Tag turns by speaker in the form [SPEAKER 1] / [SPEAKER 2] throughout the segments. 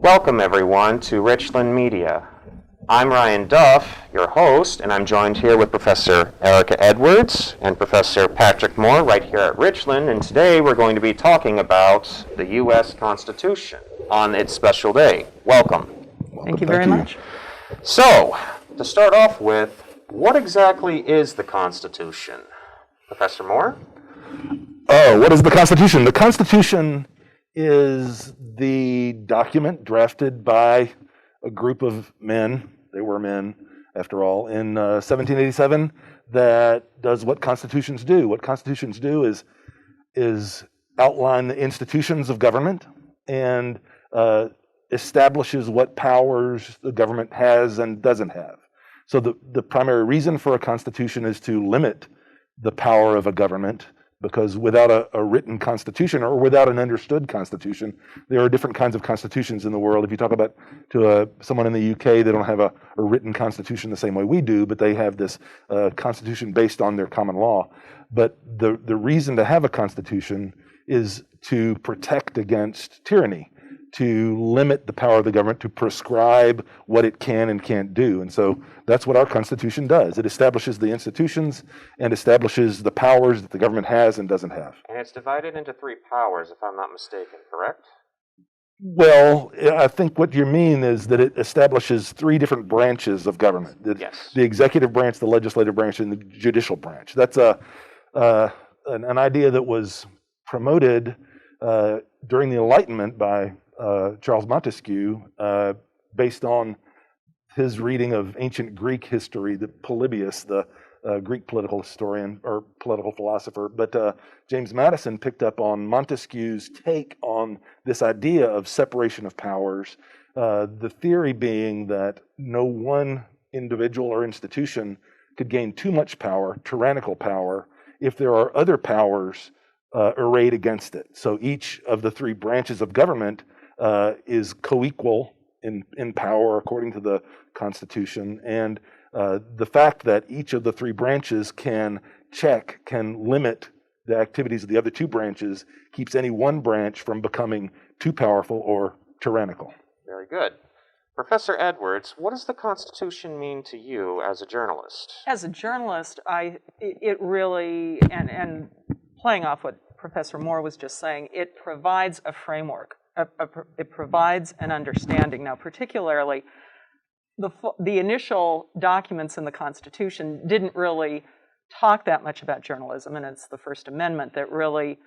[SPEAKER 1] Welcome everyone to Richland Media. I'm Ryan Duff, your host, and I'm joined here with Professor Erica Edwards and Professor Patrick Moore right here at Richland, and today we're going to be talking about the U.S. Constitution on its special day. Welcome.
[SPEAKER 2] Thank you very much.
[SPEAKER 1] So, to start off with, what exactly is the Constitution? Professor Moore?
[SPEAKER 3] What is the Constitution? The Constitution is the document drafted by a group of men, they were men after all, in 1787 that does what constitutions do. What constitutions do is outline the institutions of government and establishes what powers the government has and doesn't have. So the primary reason for a constitution is to limit the power of a government, because without a written constitution or without an understood constitution, there are different kinds of constitutions in the world. If you talk about to someone in the UK, they don't have a written constitution the same way we do, but they have this constitution based on their common law. But the reason to have a constitution is to protect against tyranny, to limit the power of the government, to prescribe what it can and can't do. And so that's what our Constitution does. It establishes the institutions and establishes the powers that the government has and doesn't have.
[SPEAKER 1] And it's divided into three powers, if I'm not mistaken, correct?
[SPEAKER 3] Well, I think what you mean is that it establishes three different branches of government.
[SPEAKER 1] Yes.
[SPEAKER 3] The executive branch, the legislative branch, and the judicial branch. That's an idea that was promoted during the Enlightenment by Charles Montesquieu, based on his reading of ancient Greek history, the Polybius, the Greek political historian or political philosopher. But James Madison picked up on Montesquieu's take on this idea of separation of powers, the theory being that no one individual or institution could gain too much power, tyrannical power, if there are other powers arrayed against it. So each of the three branches of government is co-equal in power according to the Constitution, and the fact that each of the three branches can limit the activities of the other two branches keeps any one branch from becoming too powerful or tyrannical.
[SPEAKER 1] Very good. Professor Edwards, what does the Constitution mean to you as a journalist?
[SPEAKER 2] As a journalist, it really, and playing off what Professor Moore was just saying, it provides a framework. It provides an understanding. Now, particularly, the initial documents in the Constitution didn't really talk that much about journalism, and it's the First Amendment that really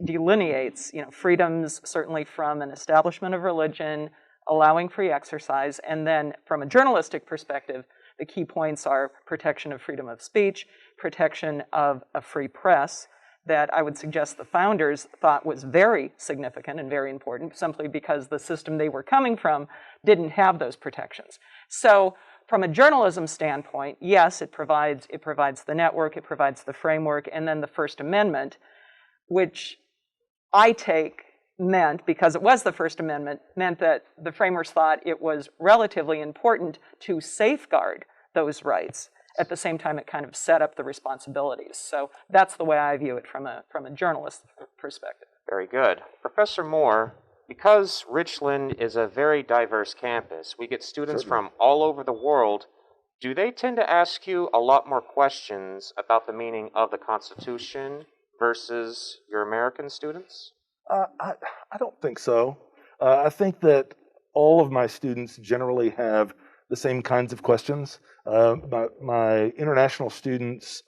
[SPEAKER 2] delineates, freedoms, certainly from an establishment of religion, allowing free exercise, and then from a journalistic perspective, the key points are protection of freedom of speech, protection of a free press, that I would suggest the founders thought was very significant and very important, simply because the system they were coming from didn't have those protections. So from a journalism standpoint, yes, it provides the network, it provides the framework, and then the First Amendment, which I take meant, because it was the First Amendment, meant that the framers thought it was relatively important to safeguard those rights. At the same time, it kind of set up the responsibilities. So that's the way I view it from a journalist perspective.
[SPEAKER 1] Very good. Professor Moore, because Richland is a very diverse campus, we get students from all over the world. Do they tend to ask you a lot more questions about the meaning of the Constitution versus your American students?
[SPEAKER 3] I don't think so. I think that all of my students generally have the same kinds of questions. My international students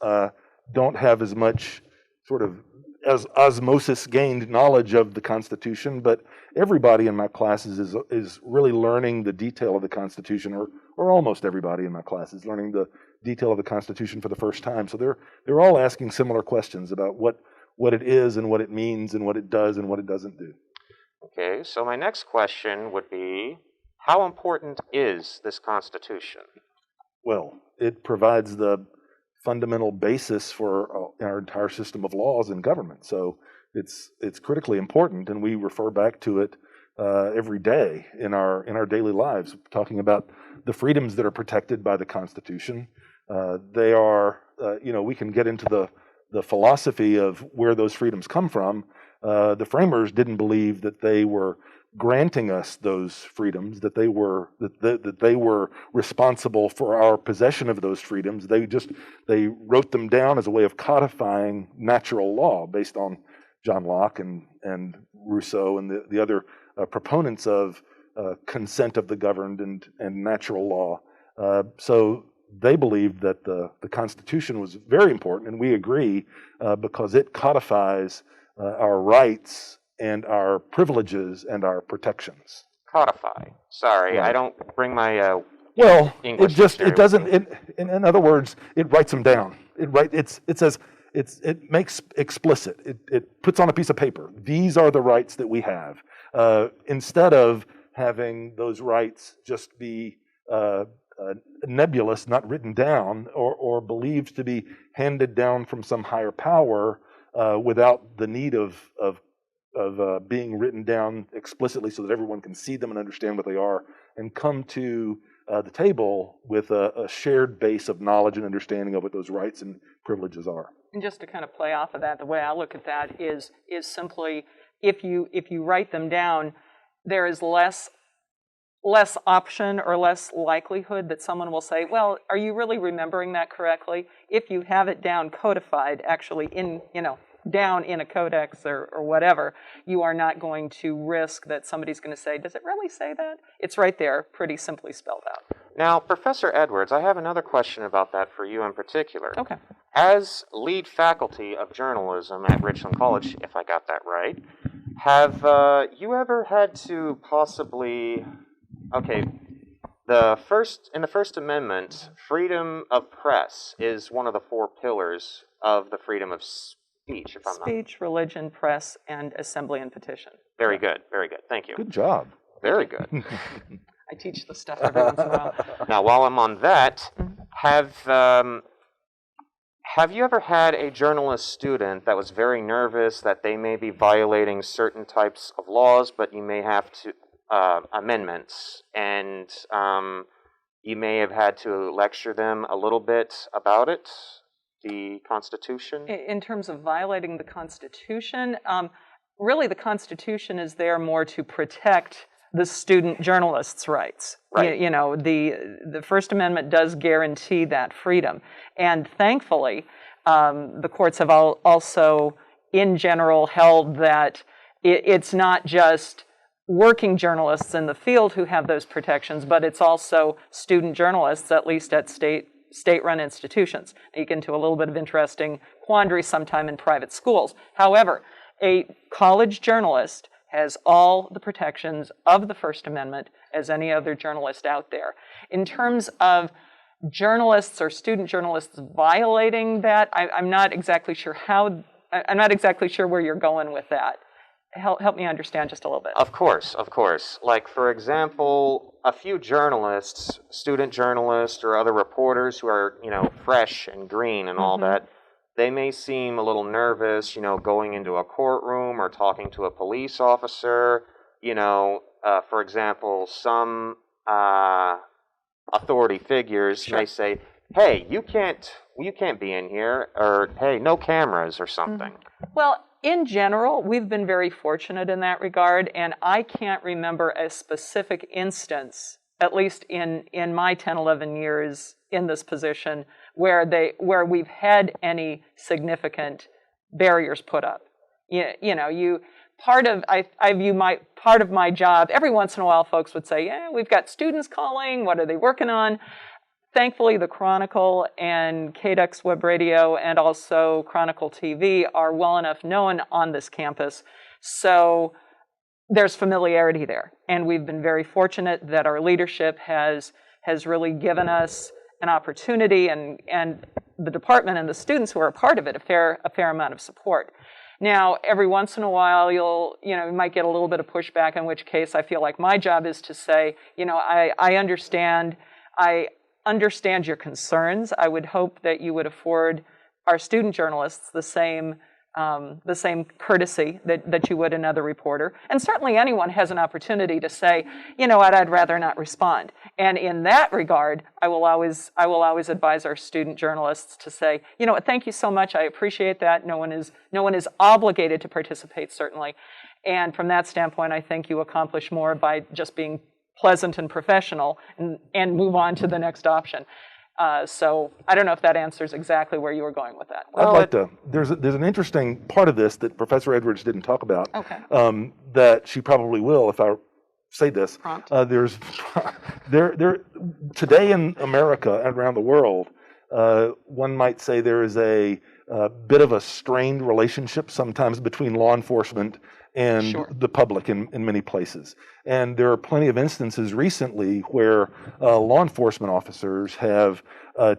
[SPEAKER 3] don't have as much sort of as osmosis gained knowledge of the Constitution, but everybody in my classes is really learning the detail of the Constitution, or almost everybody in my class is learning the detail of the Constitution for the first time. So they're all asking similar questions about what it is and what it means and what it does and what it doesn't do.
[SPEAKER 1] Okay, so my next question would be, how important is this Constitution?
[SPEAKER 3] Well, it provides the fundamental basis for our entire system of laws and government. So it's critically important, and we refer back to it every day in our daily lives, talking about the freedoms that are protected by the Constitution. They are, we can get into the philosophy of where those freedoms come from. The framers didn't believe that they were granting us those freedoms, that they were that they were responsible for our possession of those freedoms. They wrote them down as a way of codifying natural law based on John Locke and Rousseau and the other proponents of consent of the governed and natural law. So they believed that the Constitution was very important, and we agree, because it codifies our rights and our privileges and our protections.
[SPEAKER 1] Codify. Sorry,
[SPEAKER 3] Right.
[SPEAKER 1] I don't bring my
[SPEAKER 3] Well,
[SPEAKER 1] English
[SPEAKER 3] it doesn't. In other words, it writes them down. It makes explicit. It puts on a piece of paper. These are the rights that we have. Instead of having those rights just be nebulous, not written down, or believed to be handed down from some higher power without the need of being written down explicitly so that everyone can see them and understand what they are, and come to the table with a shared base of knowledge and understanding of what those rights and privileges are.
[SPEAKER 2] And just to kind of play off of that, the way I look at that is simply if you write them down, there is less option or less likelihood that someone will say, well, are you really remembering that correctly? If you have it down codified, actually down in a codex or whatever, you are not going to risk that somebody's going to say, does it really say that? It's right there, pretty simply spelled out.
[SPEAKER 1] Now, Professor Edwards, I have another question about that for you in particular.
[SPEAKER 2] Okay.
[SPEAKER 1] As lead faculty of journalism at Richland College, if I got that right, have you ever had to possibly... Okay, in the First Amendment, freedom of press is one of the 4 pillars of the freedom of speech, if I'm not...
[SPEAKER 2] Speech, religion, press, and assembly and petition.
[SPEAKER 1] Very good, thank you.
[SPEAKER 3] Good job.
[SPEAKER 1] Very good.
[SPEAKER 2] I teach the stuff every once in a while.
[SPEAKER 1] Now, while I'm on that, have you ever had a journalist student that was very nervous that they may be violating certain types of laws, but you may have to... amendments, and you may have had to lecture them a little bit about it, the Constitution?
[SPEAKER 2] In terms of violating the Constitution, really the Constitution is there more to protect the student journalist's rights.
[SPEAKER 1] Right.
[SPEAKER 2] The First Amendment does guarantee that freedom. And thankfully, the courts have also, in general, held that it's not just working journalists in the field who have those protections, but it's also student journalists, at least at state-run institutions. You get into a little bit of interesting quandary sometime in private schools. However, a college journalist has all the protections of the First Amendment as any other journalist out there. In terms of journalists or student journalists violating that, I'm not exactly sure where you're going with that. Help me understand just a little bit.
[SPEAKER 1] Of course. Like, for example, a few journalists, student journalists or other reporters who are, fresh and green and all that, they may seem a little nervous, going into a courtroom or talking to a police officer. For example, some authority figures may say, hey, you can't be in here, or hey, no cameras or something.
[SPEAKER 2] Well, in general, we've been very fortunate in that regard, and I can't remember a specific instance, at least in my 10, 11 years in this position, where we've had any significant barriers put up. Part of my job, every once in a while folks would say, yeah, we've got students calling, what are they working on? Thankfully, the Chronicle and KDUX Web Radio and also Chronicle TV are well enough known on this campus, so there's familiarity there. And we've been very fortunate that our leadership has really given us an opportunity, and the department and the students who are a part of it, a fair amount of support. Now, every once in a while, you might get a little bit of pushback, in which case I feel like my job is to say, I understand your concerns. I would hope that you would afford our student journalists the same courtesy that you would another reporter. And certainly anyone has an opportunity to say, I'd rather not respond. And in that regard, I will always advise our student journalists to say, thank you so much. I appreciate that. No one is obligated to participate, certainly. And from that standpoint, I think you accomplish more by just being pleasant and professional and move on to the next option. So I don't know if that answers exactly where you were going with that.
[SPEAKER 3] I'd like to. There's an interesting part of this that Professor Edwards didn't talk about.
[SPEAKER 2] Okay.
[SPEAKER 3] That she probably will if I say this.
[SPEAKER 2] Prompt.
[SPEAKER 3] There's today in America and around the world, one might say there is a bit of a strained relationship sometimes between law enforcement and
[SPEAKER 2] Sure.
[SPEAKER 3] the public in many places. And there are plenty of instances recently where law enforcement officers have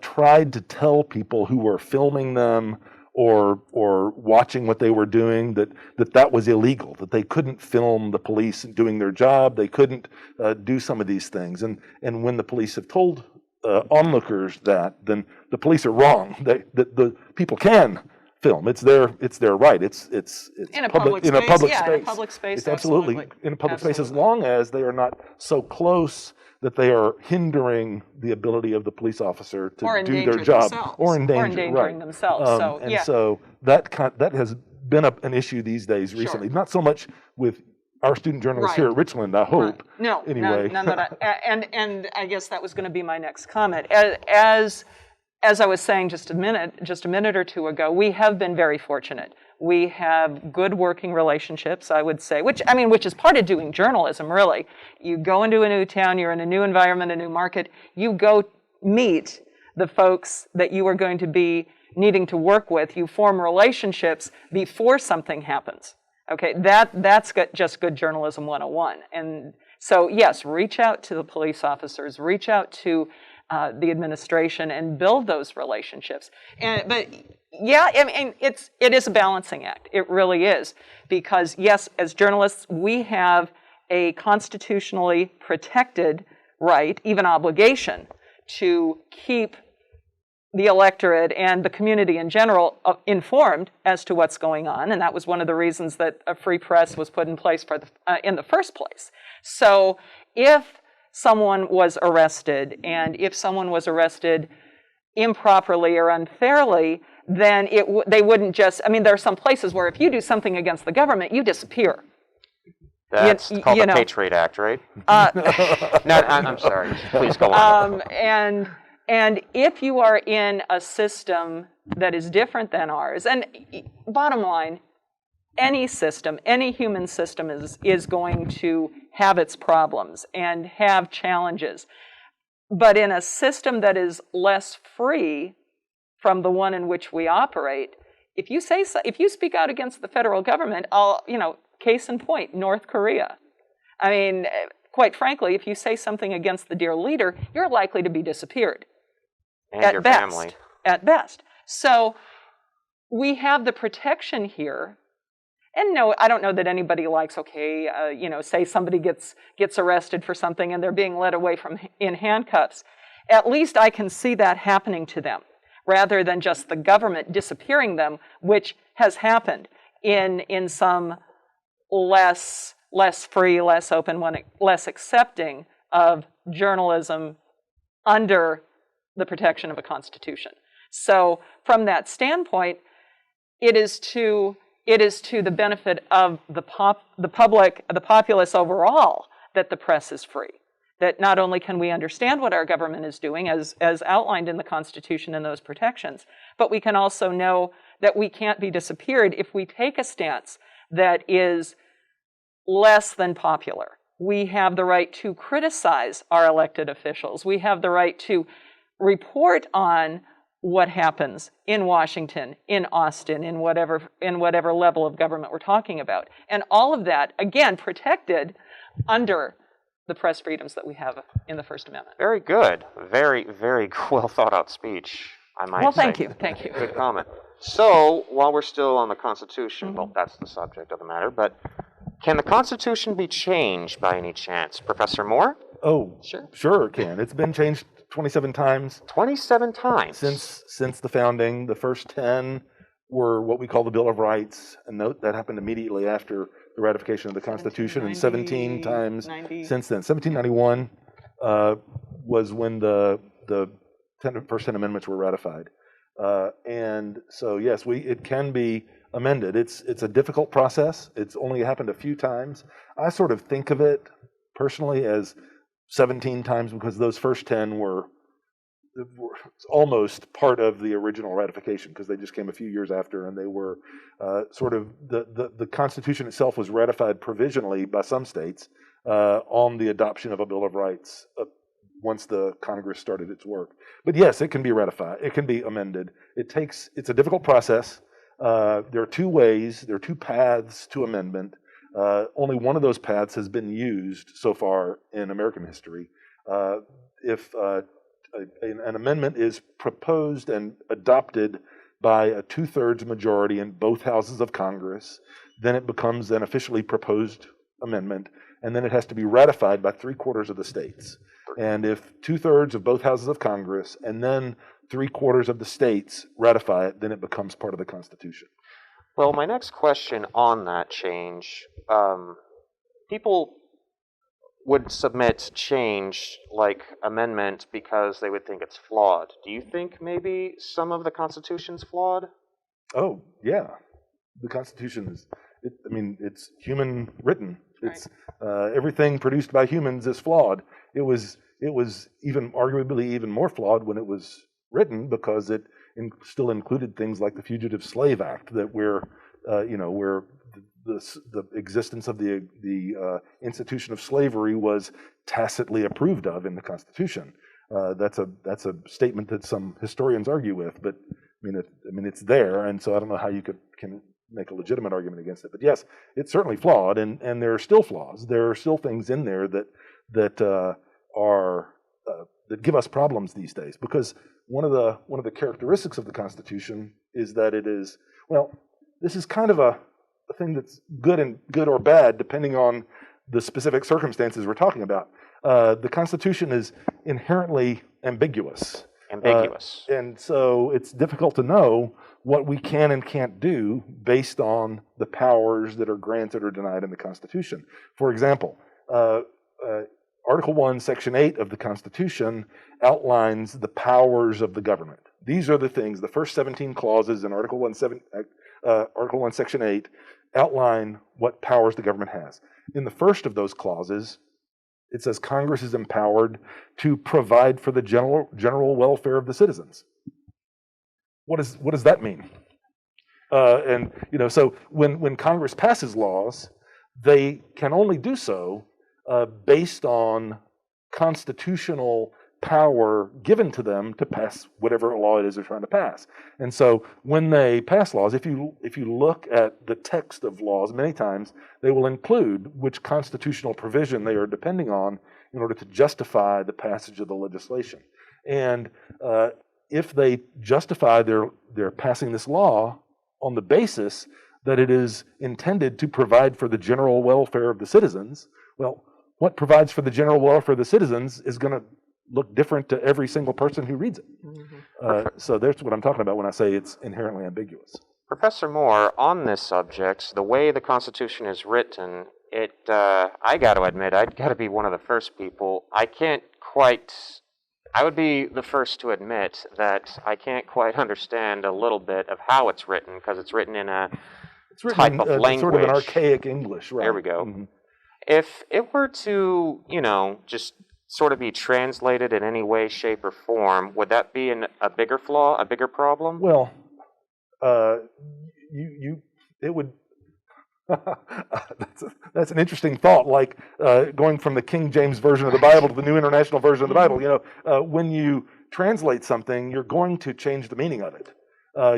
[SPEAKER 3] tried to tell people who were filming them or watching what they were doing that was illegal, that they couldn't film the police doing their job, they couldn't do some of these things. And when the police have told onlookers that, then the police are wrong. The people can film. It's their right. It's
[SPEAKER 2] In a public space,
[SPEAKER 3] in a public
[SPEAKER 2] yeah,
[SPEAKER 3] space.
[SPEAKER 2] in a public space,
[SPEAKER 3] It's absolutely in a public space as long as they are not so close that they are hindering the ability of the police officer to
[SPEAKER 2] Or
[SPEAKER 3] do their
[SPEAKER 2] endanger
[SPEAKER 3] job
[SPEAKER 2] themselves.
[SPEAKER 3] or
[SPEAKER 2] Or
[SPEAKER 3] endangering
[SPEAKER 2] endangering themselves. So,
[SPEAKER 3] and
[SPEAKER 2] yeah.
[SPEAKER 3] so that has been an issue these days recently. Not so much with our student journalists here at Richland, I hope.
[SPEAKER 2] Right. No,
[SPEAKER 3] anyway.
[SPEAKER 2] none that and I guess that was going to be my next comment. As I was saying just a minute or two ago, we have been very fortunate. We have good working relationships, I would say, which is part of doing journalism, really. You go into a new town, you're in a new environment, a new market, you go meet the folks that you are going to be needing to work with. You form relationships before something happens. Okay, that's just good journalism 101. And so, yes, reach out to the police officers, reach out to the administration and build those relationships. But yeah, it is a balancing act. It really is. Because yes, as journalists, we have a constitutionally protected right, even obligation, to keep the electorate and the community in general informed as to what's going on. And that was one of the reasons that a free press was put in place in the first place. So if someone was arrested, and if someone was arrested improperly or unfairly, then they wouldn't just, there are some places where if you do something against the government, you disappear.
[SPEAKER 1] That's called the Patriot Act, right? I'm sorry. Please go on.
[SPEAKER 2] And if you are in a system that is different than ours, and bottom line, any system, any human system is going to have its problems and have challenges. But in a system that is less free from the one in which we operate, if you speak out against the federal government, case in point, North Korea. Quite frankly, if you say something against the dear leader, you're likely to be disappeared.
[SPEAKER 1] And your family.
[SPEAKER 2] At best. So we have the protection here. And no, I don't know that anybody likes, say somebody gets arrested for something and they're being led away in handcuffs. At least I can see that happening to them, rather than just the government disappearing them, which has happened in some less free, less open, less accepting of journalism under the protection of a constitution. So from that standpoint, it is to the benefit of the public, the populace overall, that the press is free. That not only can we understand what our government is doing, as outlined in the Constitution and those protections, but we can also know that we can't be disappeared if we take a stance that is less than popular. We have the right to criticize our elected officials. We have the right to report on what happens in Washington, in Austin, in whatever level of government we're talking about. And all of that, again, protected under the press freedoms that we have in the First Amendment.
[SPEAKER 1] Very good. Very, very well thought out speech, I might say.
[SPEAKER 2] Well, thank you. Thank you.
[SPEAKER 1] Good comment. So, while we're still on the Constitution, well, that's the subject of the matter, but can the Constitution be changed by any chance? Professor Moore?
[SPEAKER 3] Oh, sure it can. It's been changed 27 times.
[SPEAKER 1] 27 times?
[SPEAKER 3] Since the founding. The first 10 were what we call the Bill of Rights, and that happened immediately after the ratification of the Constitution, and 17 times since then. 1791 was when the first 10 amendments were ratified. And so, yes, it can be amended. It's a difficult process. It's only happened a few times. I sort of think of it personally as 17 times because those first 10 were almost part of the original ratification because they just came a few years after, and they were sort of the Constitution itself was ratified provisionally by some states on the adoption of a Bill of Rights once the Congress started its work. But yes, it can be ratified. It can be amended. It's a difficult process. There are two ways. There are two paths to amendment. Only one of those paths has been used so far in American history. If an amendment is proposed and adopted by a 2/3 majority in both houses of Congress, then it becomes an officially proposed amendment, and then it has to be ratified by 3/4 of the states. And if 2/3 of both houses of Congress and then 3/4 of the states ratify it, then it becomes part of the Constitution.
[SPEAKER 1] Well, my next question on that change, people would submit change like amendment because they would think it's flawed. Do you think maybe some of the Constitution's flawed?
[SPEAKER 3] Oh, yeah. The Constitution is, it's human written. It's everything produced by humans is flawed. It was even arguably even more flawed when it was written because it still included things like the Fugitive Slave Act that where the existence of the institution of slavery was tacitly approved of in the Constitution. That's a statement that some historians argue with, but it's there, and so I don't know how you can make a legitimate argument against it. But yes, it's certainly flawed, and there are still flaws. There are still things in there that give us problems these days. Because one of the characteristics of the Constitution is that it is, this is kind of a thing that's good or bad depending on the specific circumstances we're talking about. The Constitution is inherently ambiguous. And so it's difficult to know what we can and can't do based on the powers that are granted or denied in the Constitution. For example, Article 1, Section 8 of the Constitution outlines the powers of the government. These are the things, the first 17 clauses in Article 1, Section 8 outline what powers the government has. In the first of those clauses, it says Congress is empowered to provide for the general welfare of the citizens. What does that mean? So when Congress passes laws, they can only do so based on constitutional power given to them to pass whatever law it is they're trying to pass. And so when they pass laws, if you look at the text of laws, many times they will include which constitutional provision they are depending on in order to justify the passage of the legislation. And if they justify their passing this law on the basis that it is intended to provide for the general welfare of the citizens, well, what provides for the general welfare of the citizens is going to look different to every single person who reads it. Mm-hmm. So that's what I'm talking about when I say it's inherently ambiguous.
[SPEAKER 1] Professor Moore, on this subject, the way the Constitution is written, I got to admit, I'd got to be one of the first people. I would be the first to admit that I can't quite understand a little bit of how it's written, because it's written in a type of language.
[SPEAKER 3] Sort of an archaic English, right?
[SPEAKER 1] There we go.
[SPEAKER 3] Mm-hmm.
[SPEAKER 1] If it were to, just sort of be translated in any way, shape, or form, would that be a bigger flaw, a bigger problem?
[SPEAKER 3] Well, it would. That's an interesting thought. Like going from the King James version of the Bible to the New International Version of the Bible. When you translate something, you're going to change the meaning of it.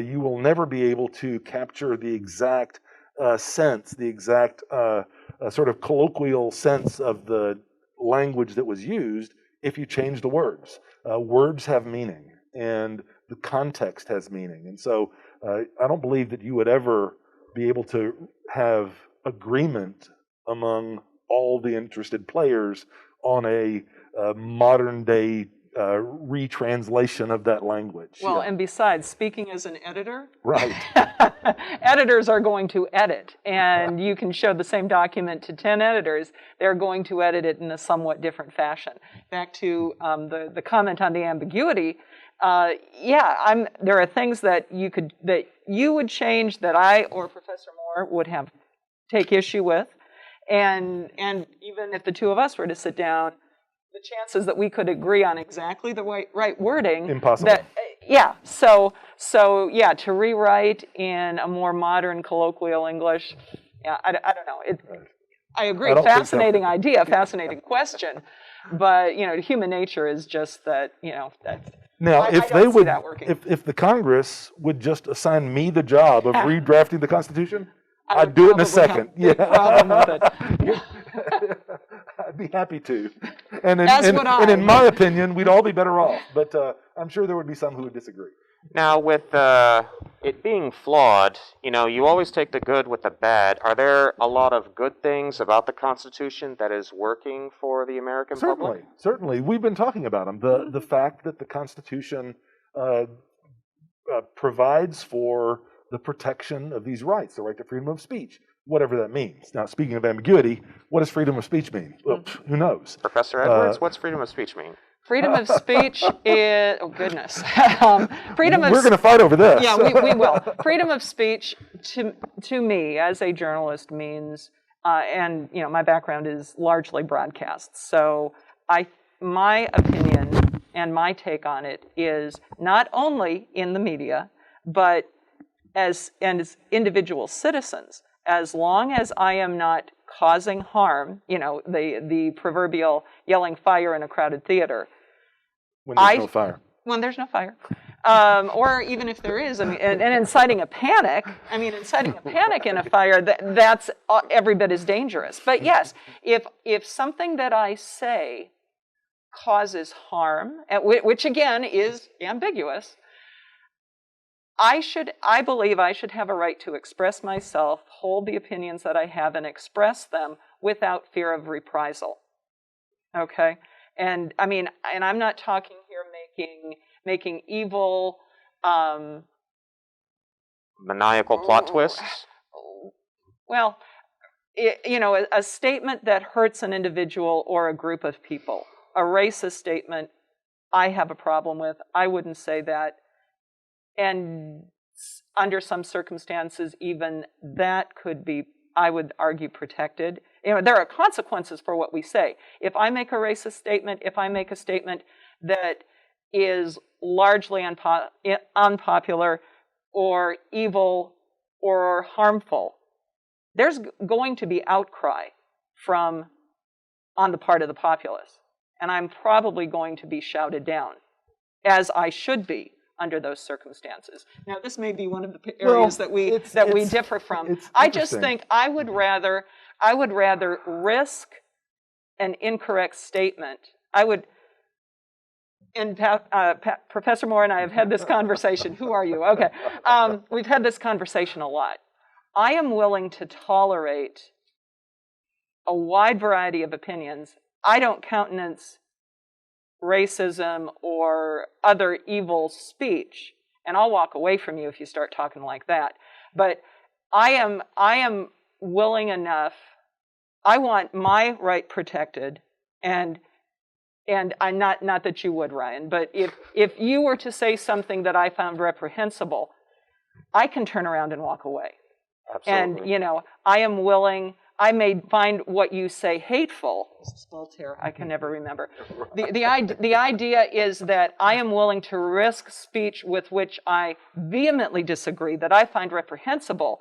[SPEAKER 3] You will never be able to capture the exact sense, the exact sort of colloquial sense of the language that was used if you change the words. Words have meaning, and the context has meaning. And so I don't believe that you would ever be able to have agreement among all the interested players on a modern day retranslation of that language.
[SPEAKER 2] Well, and besides, speaking as an editor,
[SPEAKER 3] right?
[SPEAKER 2] Editors are going to edit, and you can show the same document to 10 editors. They're going to edit it in a somewhat different fashion. Back to the comment on the ambiguity, yeah, there are things that you would change that I or Professor Moore would have take issue with, and even if the two of us were to sit down, the chances that we could agree on exactly the right wording,
[SPEAKER 3] Impossible.
[SPEAKER 2] Yeah. So yeah, to rewrite in a more modern colloquial English, yeah, I don't know. I agree.
[SPEAKER 3] I don't think so.
[SPEAKER 2] Fascinating idea, fascinating question, but human nature is just that.
[SPEAKER 3] Now,
[SPEAKER 2] I
[SPEAKER 3] if
[SPEAKER 2] don't
[SPEAKER 3] they
[SPEAKER 2] see
[SPEAKER 3] would,
[SPEAKER 2] that working.
[SPEAKER 3] if the Congress would just assign me the job of redrafting the Constitution,
[SPEAKER 2] I
[SPEAKER 3] I'd do it in a
[SPEAKER 2] probably have
[SPEAKER 3] second.
[SPEAKER 2] a big problem with it.
[SPEAKER 3] I'd be happy to. And
[SPEAKER 2] As would I.
[SPEAKER 3] and in my opinion, we'd all be better off. But I'm sure there would be some who would disagree.
[SPEAKER 1] Now, with it being flawed, you always take the good with the bad. Are there a lot of good things about the Constitution that is working for the American public?
[SPEAKER 3] Certainly. We've been talking about them. The fact that the Constitution provides for the protection of these rights, the right to freedom of speech, whatever that means. Now, speaking of ambiguity, what does freedom of speech mean? Well, who knows?
[SPEAKER 1] Professor Edwards, what's freedom of speech mean?
[SPEAKER 2] Freedom of speech is, oh goodness. Freedom of
[SPEAKER 3] We're going to fight over this.
[SPEAKER 2] Yeah, we will. Freedom of speech to me as a journalist means, and my background is largely broadcast. So my opinion and my take on it is not only in the media, but as individual citizens, as long as I am not causing harm, the proverbial yelling fire in a crowded theater.
[SPEAKER 3] When there's no fire.
[SPEAKER 2] When there's no fire. Or even if there is, and inciting a panic, inciting a panic in a fire, that's every bit as dangerous. But yes, if something that I say causes harm, which again is ambiguous, I believe I should have a right to express myself, hold the opinions that I have, and express them without fear of reprisal. Okay? And I'm not talking here making evil,
[SPEAKER 1] maniacal plot twists?
[SPEAKER 2] Well, a statement that hurts an individual or a group of people. A racist statement, I have a problem with. I wouldn't say that. And under some circumstances, even that could be, I would argue, protected. There are consequences for what we say. If I make a racist statement, if I make a statement that is largely unpopular or evil or harmful, there's going to be outcry on the part of the populace. And I'm probably going to be shouted down, as I should be under those circumstances. Now, this may be one of the areas that we differ from. I just think I would rather risk an incorrect statement. Professor Moore and I have had this conversation. Who are you? Okay. We've had this conversation a lot. I am willing to tolerate a wide variety of opinions. I don't countenance racism or other evil speech, and I'll walk away from you if you start talking like that. But I am willing enough. I want my right protected, and I'm not that you would, Ryan, but if you were to say something that I found reprehensible, I can turn around and walk away.
[SPEAKER 1] Absolutely.
[SPEAKER 2] And I am willing. I may find what you say hateful. Voltaire, I can never remember. The idea is that I am willing to risk speech with which I vehemently disagree, that I find reprehensible.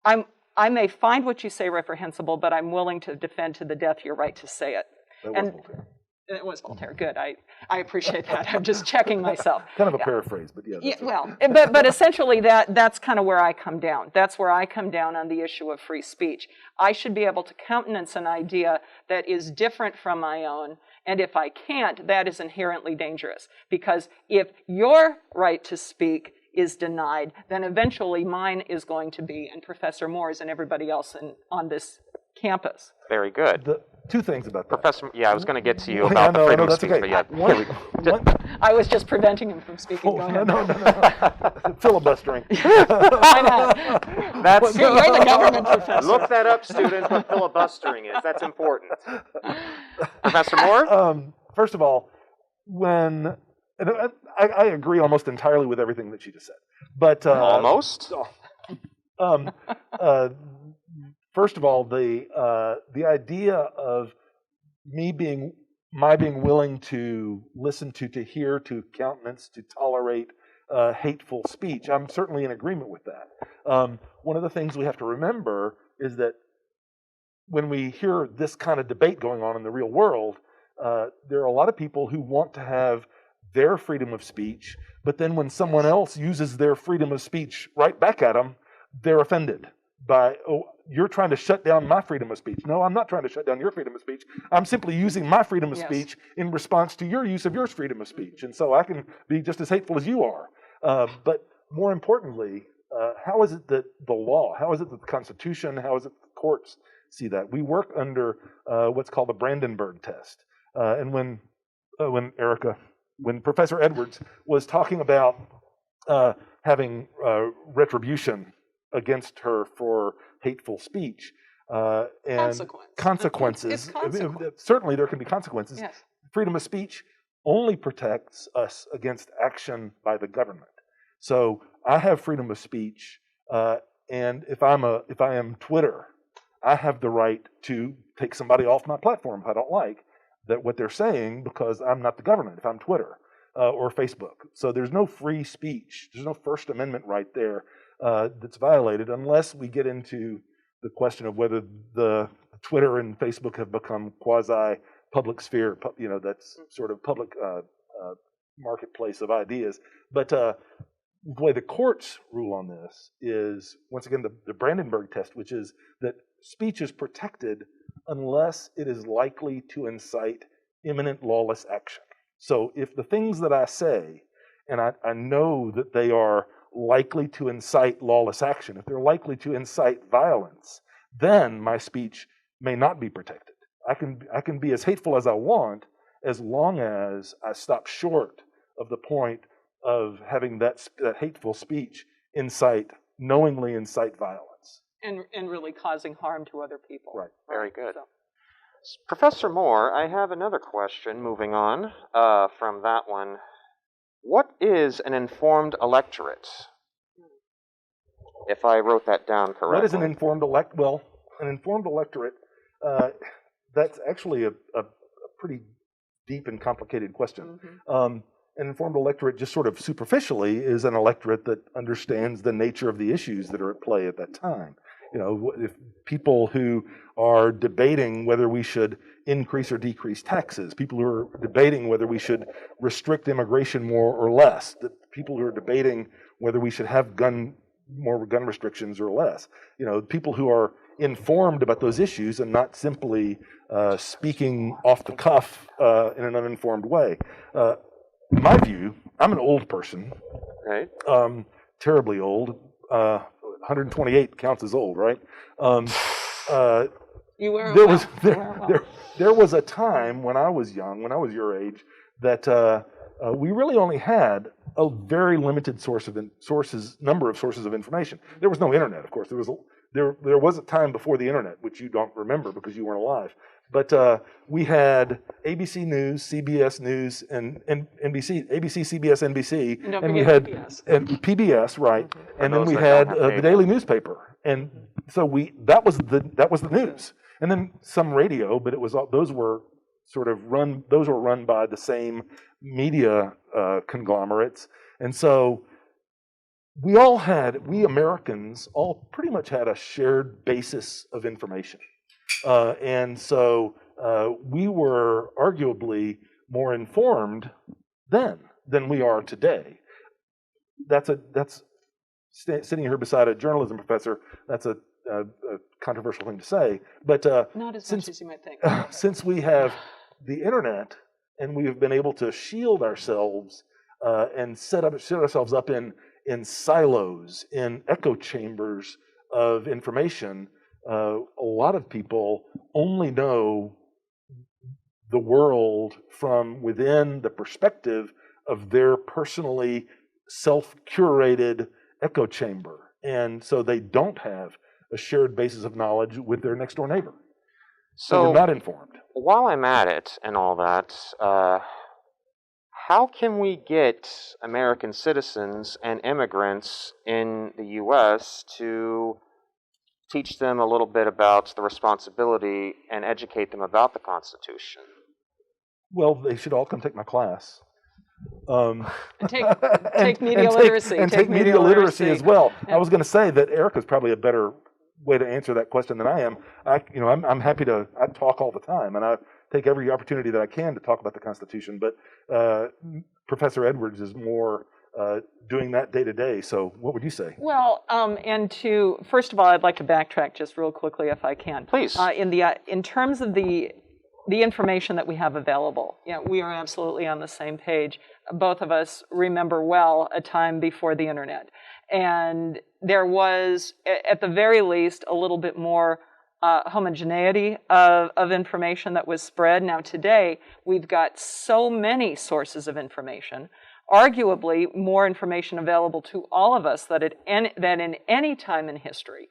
[SPEAKER 2] I may find what you say reprehensible, but I'm willing to defend to the death your right to say it.
[SPEAKER 3] Voltaire.
[SPEAKER 2] It was Voltaire. Good. I appreciate that. I'm just checking myself.
[SPEAKER 3] Kind of a paraphrase, but yeah.
[SPEAKER 2] Well, but essentially that's kind of where I come down. That's where I come down on the issue of free speech. I should be able to countenance an idea that is different from my own, and if I can't, that is inherently dangerous. Because if your right to speak is denied, then eventually mine is going to be, and Professor Moore's and everybody else on this campus.
[SPEAKER 1] Very good.
[SPEAKER 3] Two things about that.
[SPEAKER 1] Professor, I was going to get to you about the freedom of speech, but yeah.
[SPEAKER 3] Here we go.
[SPEAKER 2] I was just preventing him from speaking. Go ahead.
[SPEAKER 3] No. Filibustering.
[SPEAKER 2] Why not?
[SPEAKER 1] That's
[SPEAKER 2] You're the government professor.
[SPEAKER 1] Look that up, student, what filibustering is. That's important. Professor Moore?
[SPEAKER 3] First of all, when and I agree almost entirely with everything that she just said. But
[SPEAKER 1] Almost?
[SPEAKER 3] First of all, the idea of my being willing to listen to hear, to countenance, to tolerate hateful speech, I'm certainly in agreement with that. One of the things we have to remember is that when we hear this kind of debate going on in the real world, there are a lot of people who want to have their freedom of speech, but then when someone else uses their freedom of speech right back at them, they're offended by, oh, you're trying to shut down my freedom of speech. No, I'm not trying to shut down your freedom of speech. I'm simply using my freedom of speech in response to your use of your freedom of speech. And so I can be just as hateful as you are. But more importantly, how is it that the law, how is it that the Constitution, how is it that the courts see that? We work under what's called the Brandenburg test. And when Professor Edwards was talking about having retribution against her for hateful speech and consequences. Certainly there can be consequences. Yes. Freedom of speech only protects us against action by the government. So I have freedom of speech, and if I am Twitter, I have the right to take somebody off my platform if I don't like what they're saying, because I'm not the government if I'm Twitter or Facebook. So there's no free speech. There's no First Amendment right there that's violated, unless we get into the question of whether the Twitter and Facebook have become quasi-public sphere, that's sort of public marketplace of ideas. But the way the courts rule on this is, once again, the Brandenburg test, which is that speech is protected unless it is likely to incite imminent lawless action. So if the things that I say, and I know that they are likely to incite lawless action, if they're likely to incite violence, then my speech may not be protected. I can be as hateful as I want, as long as I stop short of the point of having that hateful speech knowingly incite violence.
[SPEAKER 2] And really causing harm to other people.
[SPEAKER 3] Right.
[SPEAKER 1] Very good. Professor Moore, I have another question moving on from that one. What is an informed electorate? If I wrote that down correctly.
[SPEAKER 3] What is an informed electorate? Well, an informed electorate, that's actually a pretty deep and complicated question. Mm-hmm. An informed electorate, just sort of superficially, is an electorate that understands the nature of the issues that are at play at that time. If people who are debating whether we should increase or decrease taxes, people who are debating whether we should restrict immigration more or less, people who are debating whether we should have more gun restrictions or less, people who are informed about those issues and not simply speaking off the cuff in an uninformed way. In my view, I'm an old person,
[SPEAKER 1] right?
[SPEAKER 3] Terribly old. 128 counts as old, right? There was a time when I was young, when I was your age, that we really only had a very limited number of sources of information. There was no internet, of course. There was a time before the internet, which you don't remember because you weren't alive. But we had ABC News, CBS News, and NBC, ABC, CBS, NBC, and we had PBS, right? Mm-hmm. And then we had the daily newspaper, and so that was the news. And then some radio, but those were run by the same media conglomerates, and so we Americans all pretty much had a shared basis of information. And so we were arguably more informed then than we are today. That's sitting here beside a journalism professor. That's a controversial thing to say, but
[SPEAKER 2] not as much as you might think.
[SPEAKER 3] Since we have the internet and we have been able to shield ourselves and set ourselves up in silos, in echo chambers of information. A lot of people only know the world from within the perspective of their personally self-curated echo chamber. And so they don't have a shared basis of knowledge with their next door neighbor. So they're not informed.
[SPEAKER 1] While I'm at it and all that, how can we get American citizens and immigrants in the U.S. to teach them a little bit about the responsibility and educate them about the Constitution?
[SPEAKER 3] Well, they should all come take my class.
[SPEAKER 2] And take media literacy.
[SPEAKER 3] And take media literacy as well. I was going to say that Erica's probably a better way to answer that question than I am. I'm happy to. I talk all the time, and I take every opportunity that I can to talk about the Constitution. But Professor Edwards is more doing that day to day. So, what would you say?
[SPEAKER 2] Well, first of all, I'd like to backtrack just real quickly if I can.
[SPEAKER 1] Please.
[SPEAKER 2] In terms of the information that we have available, we are absolutely on the same page. Both of us remember well a time before the internet. And there was, at the very least, a little bit more homogeneity of information that was spread. Now today, we've got so many sources of information, arguably more information available to all of us than in any time in history,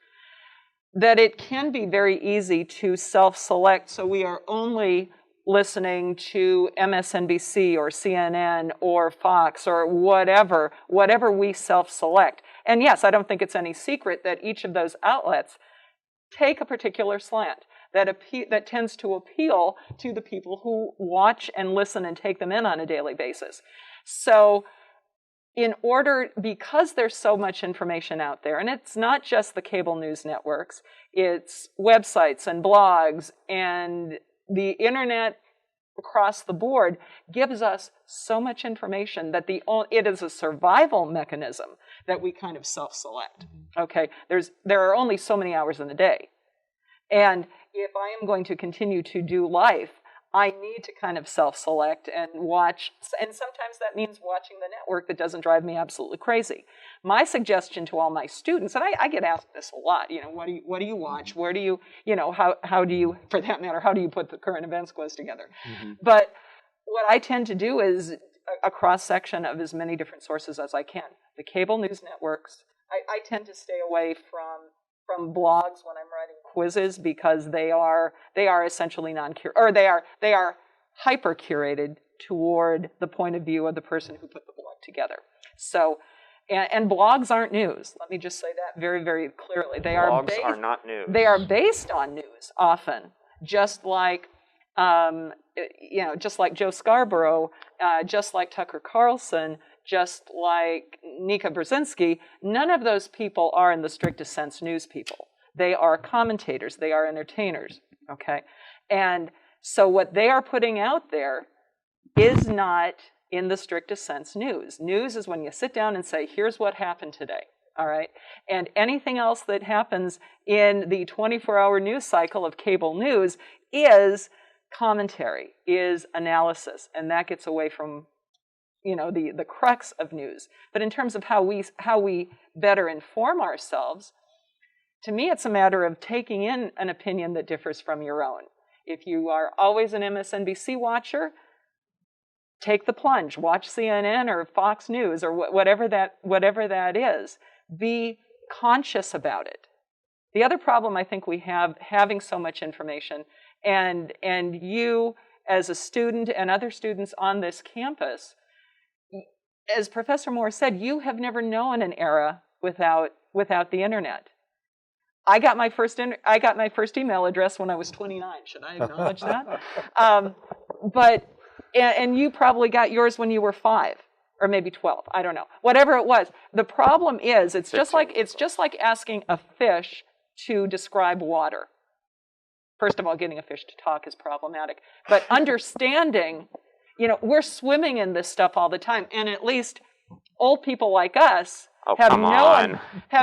[SPEAKER 2] that it can be very easy to self-select, so we are only listening to MSNBC or CNN or Fox or whatever we self-select. And yes, I don't think it's any secret that each of those outlets take a particular slant that tends to appeal to the people who watch and listen and take them in on a daily basis. So because there's so much information out there, and it's not just the cable news networks, it's websites and blogs, and the internet across the board gives us so much information that it is a survival mechanism that we kind of self-select. Okay, there are only so many hours in the day, and if I am going to continue to do life, I need to kind of self-select and watch, and sometimes that means watching the network that doesn't drive me absolutely crazy. My suggestion to all my students, and I get asked this a lot, what do you watch? Where do you, how do you, for that matter, how do you put the current events quiz together? Mm-hmm. But what I tend to do is a cross-section of as many different sources as I can. The cable news networks, I tend to stay away from blogs when I'm writing quizzes because they are essentially they are hyper curated toward the point of view of the person who put the blog together. So, and blogs aren't news. Let me just say that very, very clearly.
[SPEAKER 1] Blogs are not news.
[SPEAKER 2] They are based on news often, just like Joe Scarborough, just like Tucker Carlson, just like Nika Brzezinski. None of those people are, in the strictest sense, news people. They are commentators. They are entertainers, okay? And so what they are putting out there is not, in the strictest sense, news. News is when you sit down and say, here's what happened today, all right? And anything else that happens in the 24-hour news cycle of cable news is commentary, is analysis, and that gets away from the crux of news. But in terms of how we better inform ourselves, to me it's a matter of taking in an opinion that differs from your own. If you are always an MSNBC watcher, take the plunge, watch CNN or Fox News or whatever that is. Be conscious about it. The other problem I think we have, having so much information, and you as a student and other students on this campus, as Professor Moore said, you have never known an era without the internet. I got my first email address when I was 29. Should I acknowledge that? And you probably got yours when you were 5 or maybe 12. I don't know. Whatever it was. The problem is it's just like asking a fish to describe water. First of all, getting a fish to talk is problematic, but understanding. We're swimming in this stuff all the time, and at least old people like us have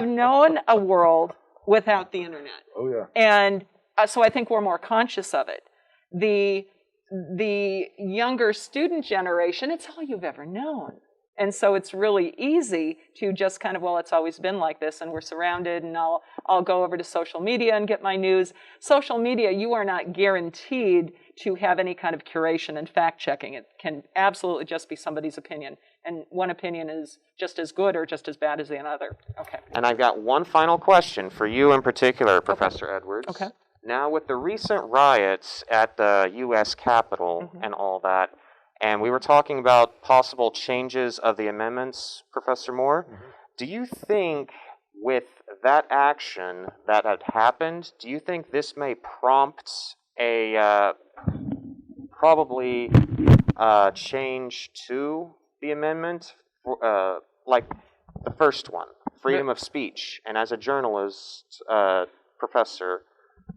[SPEAKER 2] known a world without the internet.
[SPEAKER 3] Oh yeah.
[SPEAKER 2] And so I think we're more conscious of it. The younger student generation, it's all you've ever known. And so it's really easy to just kind of, well, it's always been like this, and we're surrounded, and I'll go over to social media and get my news. Social media, you are not guaranteed to have any kind of curation and fact-checking. It can absolutely just be somebody's opinion, and one opinion is just as good or just as bad as the other. Okay.
[SPEAKER 1] And I've got one final question for you in particular, Professor Edwards.
[SPEAKER 2] Okay.
[SPEAKER 1] Now, with the recent riots at the U.S. Capitol and all that, And we were talking about possible changes of the amendments, Professor Moore. Do you think with that action that had happened, do you think this may prompt a probably change to the amendment, like the first one, freedom of speech? And as a journalist, professor,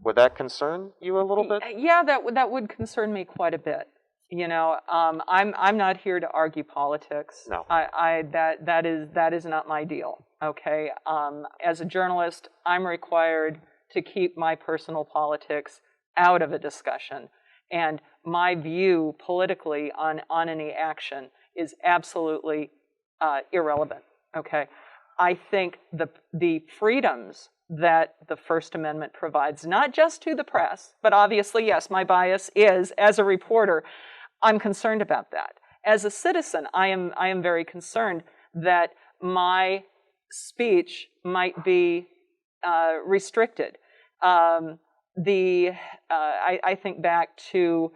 [SPEAKER 1] would that concern you a little bit?
[SPEAKER 2] Yeah, that would concern me quite a bit. You know, I'm not here to argue politics.
[SPEAKER 1] No.
[SPEAKER 2] That is not my deal. Okay. As a journalist, I'm required to keep my personal politics out of a discussion, and my view politically on any action is absolutely irrelevant. Okay. I think the freedoms that the First Amendment provides, not just to the press, but obviously, yes, my bias is, as a reporter, I'm concerned about that. As a citizen, I am very concerned that my speech might be restricted. I think back to,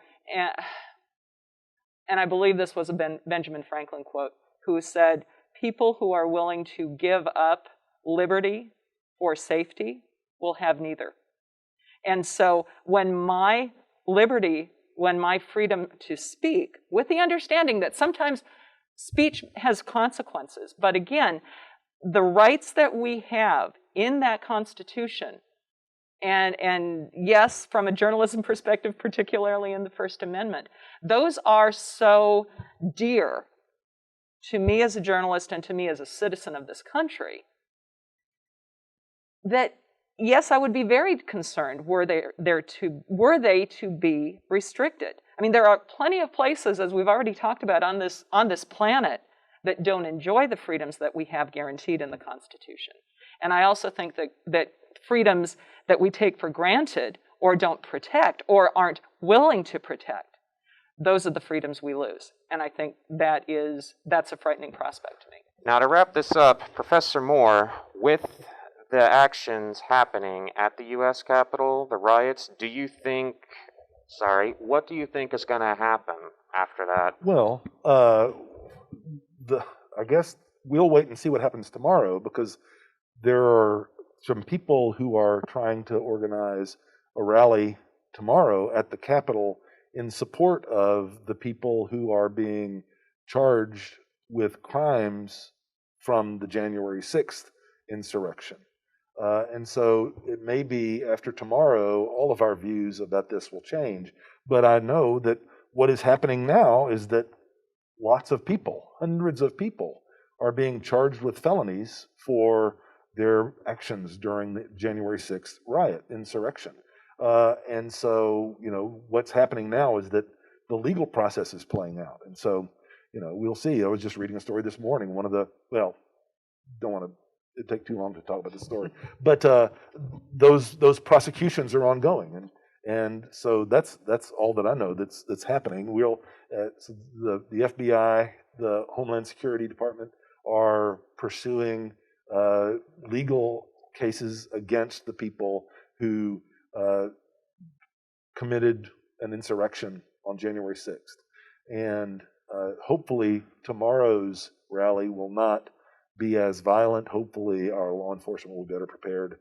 [SPEAKER 2] and I believe this was a Benjamin Franklin quote, who said, "People who are willing to give up liberty for safety will have neither." And so when my liberty, when my freedom to speak, with the understanding that sometimes speech has consequences, but again, the rights that we have in that Constitution, and yes, from a journalism perspective, particularly in the First Amendment, those are so dear to me as a journalist and to me as a citizen of this country, that yes, I would be very concerned were they to be restricted. I mean, there are plenty of places, as we've already talked about on this planet, that don't enjoy the freedoms that we have guaranteed in the Constitution. And I also think that freedoms that we take for granted or don't protect or aren't willing to protect, those are the freedoms we lose. And I think that's a frightening prospect to me.
[SPEAKER 1] Now, to wrap this up, Professor Moore, with the actions happening at the U.S. Capitol, the riots, what do you think is going to happen after that?
[SPEAKER 3] Well, I guess we'll wait and see what happens tomorrow, because there are some people who are trying to organize a rally tomorrow at the Capitol in support of the people who are being charged with crimes from the January 6th insurrection. And so it may be after tomorrow, all of our views about this will change. But I know that what is happening now is that lots of people, hundreds of people, are being charged with felonies for their actions during the January 6th riot, insurrection. And so, what's happening now is that the legal process is playing out. And so, we'll see. I was just reading a story this morning. Don't want to take too long to talk about the story, but those prosecutions are ongoing, and so that's all that I know that's happening. So the FBI, the Homeland Security Department, are pursuing legal cases against the people who committed an insurrection on January 6th, and hopefully tomorrow's rally will not be as violent. Hopefully our law enforcement will be better prepared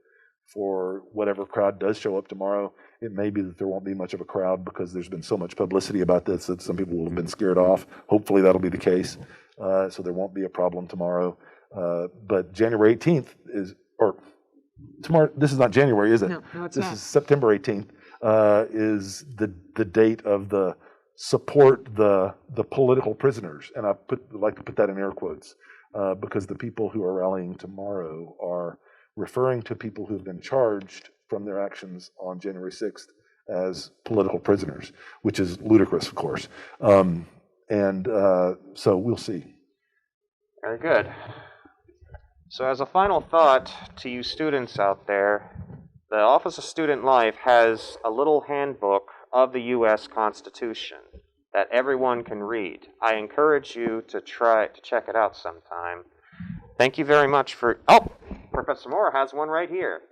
[SPEAKER 3] for whatever crowd does show up tomorrow. It may be that there won't be much of a crowd because there's been so much publicity about this that some people will have been scared off. Hopefully that'll be the case, so there won't be a problem tomorrow. But January 18th tomorrow. This is not January, is it?
[SPEAKER 2] No, it's
[SPEAKER 3] this
[SPEAKER 2] not.
[SPEAKER 3] Is September 18th. Is the date of the support the political prisoners, and I like to put that in air quotes. Because the people who are rallying tomorrow are referring to people who have been charged from their actions on January 6th as political prisoners, which is ludicrous, of course. So we'll see.
[SPEAKER 1] Very good. So as a final thought to you students out there, the Office of Student Life has a little handbook of the U.S. Constitution that everyone can read. I encourage you to try to check it out sometime. Thank you very much for... Oh, Professor Moore has one right here.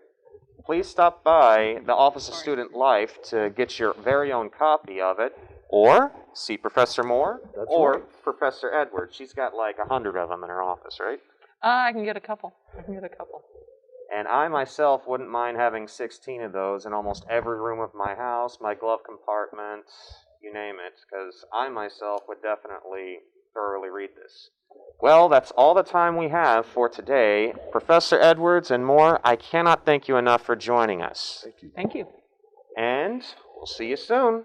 [SPEAKER 1] Please stop by the Office of Student Life to get your very own copy of it, or see Professor Moore
[SPEAKER 3] That's
[SPEAKER 1] or
[SPEAKER 3] right.
[SPEAKER 1] Professor Edwards. She's got like 100 of them in her office, right?
[SPEAKER 2] I can get a couple.
[SPEAKER 1] And I myself wouldn't mind having 16 of those in almost every room of my house, my glove compartment, you name it, because I myself would definitely thoroughly read this. Well, that's all the time we have for today. Professor Edwards and Moore, I cannot thank you enough for joining us.
[SPEAKER 3] Thank you.
[SPEAKER 2] Thank you.
[SPEAKER 1] And we'll see you soon.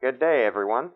[SPEAKER 1] Good day, everyone.